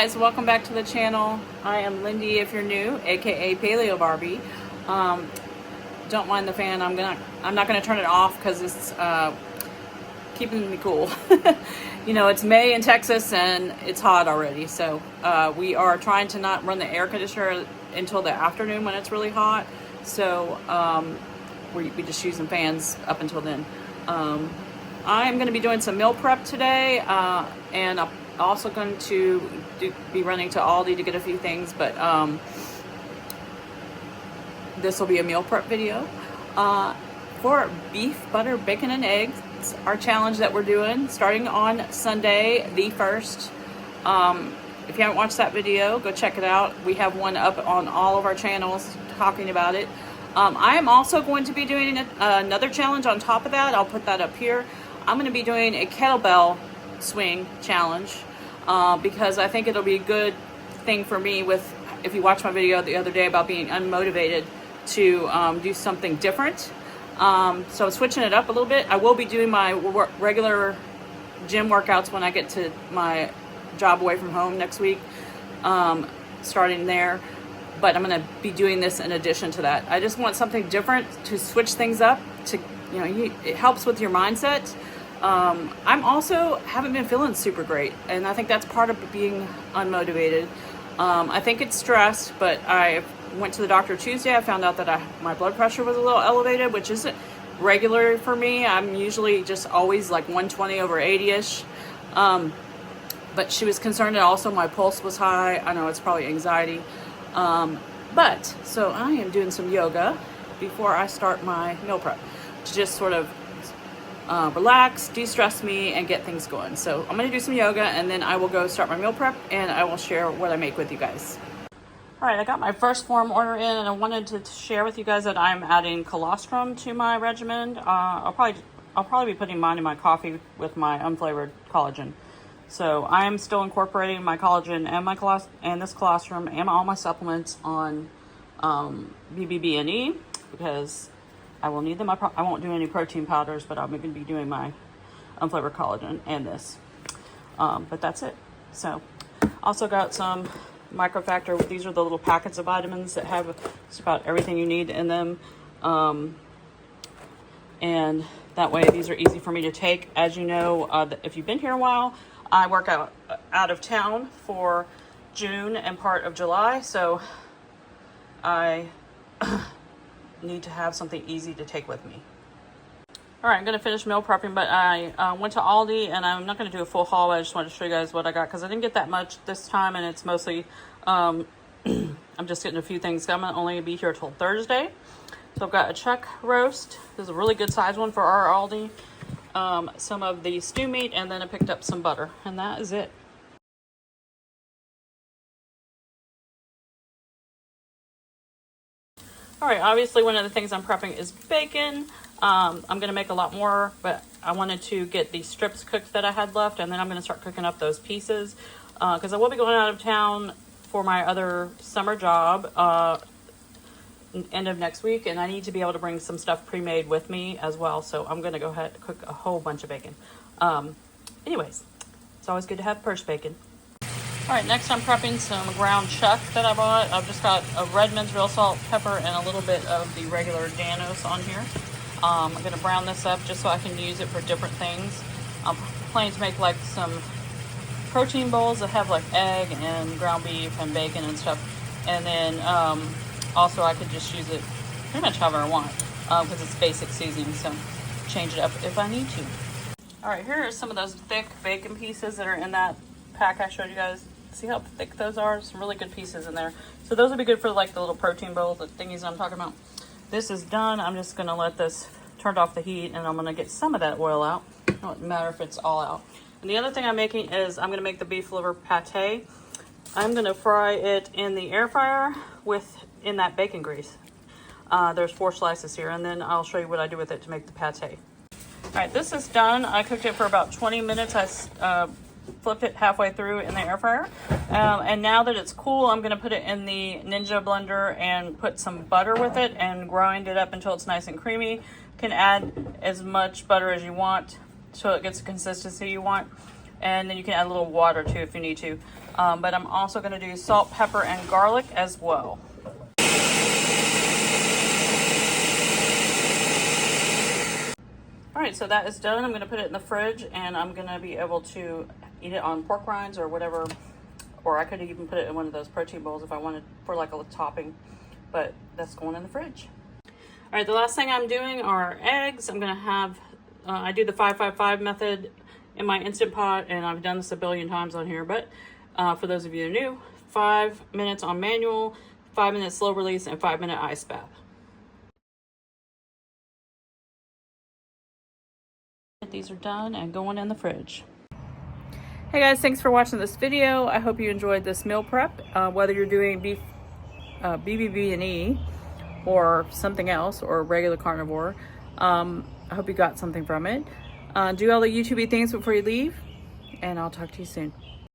guys, welcome back to the channel. I am Lindy if you're new, aka Paleobarbie. Don't mind the fan. I'm not gonna turn it off because it's keeping me cool. You know, it's May in Texas and it's hot already, so we are trying to not run the air conditioner until the afternoon when it's really hot. So we just use some fans up until then. I'm going to be doing some meal prep today, and I'm also going to be running to Aldi to get a few things, but this will be a meal prep video. For beef, butter, bacon, and eggs, our challenge that we're doing starting on Sunday the 1st. If you haven't watched that video, go check it out. We have one up on all of our channels talking about it. I am also going to be doing another challenge on top of that. I'll put that up here. I'm going to be doing a kettlebell swing challenge because I think it'll be a good thing for me if you watched my video the other day about being unmotivated to do something different. So switching it up a little bit. I will be doing my regular gym workouts when I get to my job away from home next week, starting there. But I'm going to be doing this in addition to that. I just want something different to switch things up. It helps with your mindset. I'm also haven't been feeling super great, and I think that's part of being unmotivated. I think it's stress, but I went to the doctor Tuesday. I found out that my blood pressure was a little elevated, which isn't regular for me. I'm usually just always like 120 over 80-ish. But she was concerned that also my pulse was high. I know it's probably anxiety. So I am doing some yoga before I start my meal prep to just sort of relax, de-stress me, and get things going. So I'm going to do some yoga, and then I will go start my meal prep, and I will share what I make with you guys. All right, I got my first form order in, and I wanted to share with you guys that I'm adding colostrum to my regimen. I'll probably be putting mine in my coffee with my unflavored collagen. So I'm still incorporating my collagen and this colostrum and all my supplements on Bbb&E because I will need them. I won't do any protein powders, but I'm going to be doing my unflavored collagen and this. But that's it. So also got some microfactor. These are the little packets of vitamins that have just about everything you need in them. And that way these are easy for me to take. As you know, if you've been here a while, I work out of town for June and part of July, so I need to have something easy to take with me. All right, I'm going to finish meal prepping, but I went to Aldi, and I'm not going to do a full haul. I just wanted to show you guys what I got because I didn't get that much this time, and it's mostly I'm just getting a few things. I'm only going to be here till Thursday. So I've got a chuck roast. This is a really good size one for our Aldi. Some of the stew meat, and then I picked up some butter, and that is it. All right, obviously one of the things I'm prepping is bacon. I'm going to make a lot more, but I wanted to get the strips cooked that I had left, and then I'm going to start cooking up those pieces because I will be going out of town for my other summer job end of next week, and I need to be able to bring some stuff pre-made with me as well, so I'm going to go ahead and cook a whole bunch of bacon. Anyways, it's always good to have purse bacon. All right, next I'm prepping some ground chuck that I bought. I've just got a Redmond's real salt, pepper, and a little bit of the regular Danos on here. I'm going to brown this up just so I can use it for different things. I'm planning to make like some protein bowls that have like egg and ground beef and bacon and stuff, and then also I could just use it pretty much however I want because it's basic seasoning, so change it up if I need to. All right, here are some of those thick bacon pieces that are in that pack I showed you guys. See how thick those are? Some really good pieces in there. So those would be good for like the little protein bowls, the thingies I'm talking about. This is done. I'm just gonna let this turn off the heat, and I'm gonna get some of that oil out. It doesn't matter if it's all out. And the other thing I'm making is I'm gonna make the beef liver pate. I'm gonna fry it in the air fryer in that bacon grease. There's 4 slices here, and then I'll show you what I do with it to make the pate. All right, this is done. I cooked it for about 20 minutes. I flipped it halfway through in the air fryer. And now that it's cool, I'm gonna put it in the Ninja blender and put some butter with it and grind it up until it's nice and creamy. You can add as much butter as you want so it gets the consistency you want. And then you can add a little water too if you need to. But I'm also going to do salt, pepper, and garlic as well. All right, so that is done. I'm going to put it in the fridge, and I'm going to be able to eat it on pork rinds or whatever. Or I could even put it in one of those protein bowls if I wanted for like a topping. But that's going in the fridge. All right, the last thing I'm doing are eggs. I'm going to have, I do the 5-5-5 method in my Instant Pot, and I've done this a billion times on here. But for those of you who are new, 5 minutes on manual, 5 minutes slow release, and 5-minute ice bath. These are done and going in the fridge. Hey guys, thanks for watching this video. I hope you enjoyed this meal prep. Whether you're doing beef, Bbb&E or something else, or regular carnivore, I hope you got something from it. Do all the YouTube-y things before you leave, and I'll talk to you soon.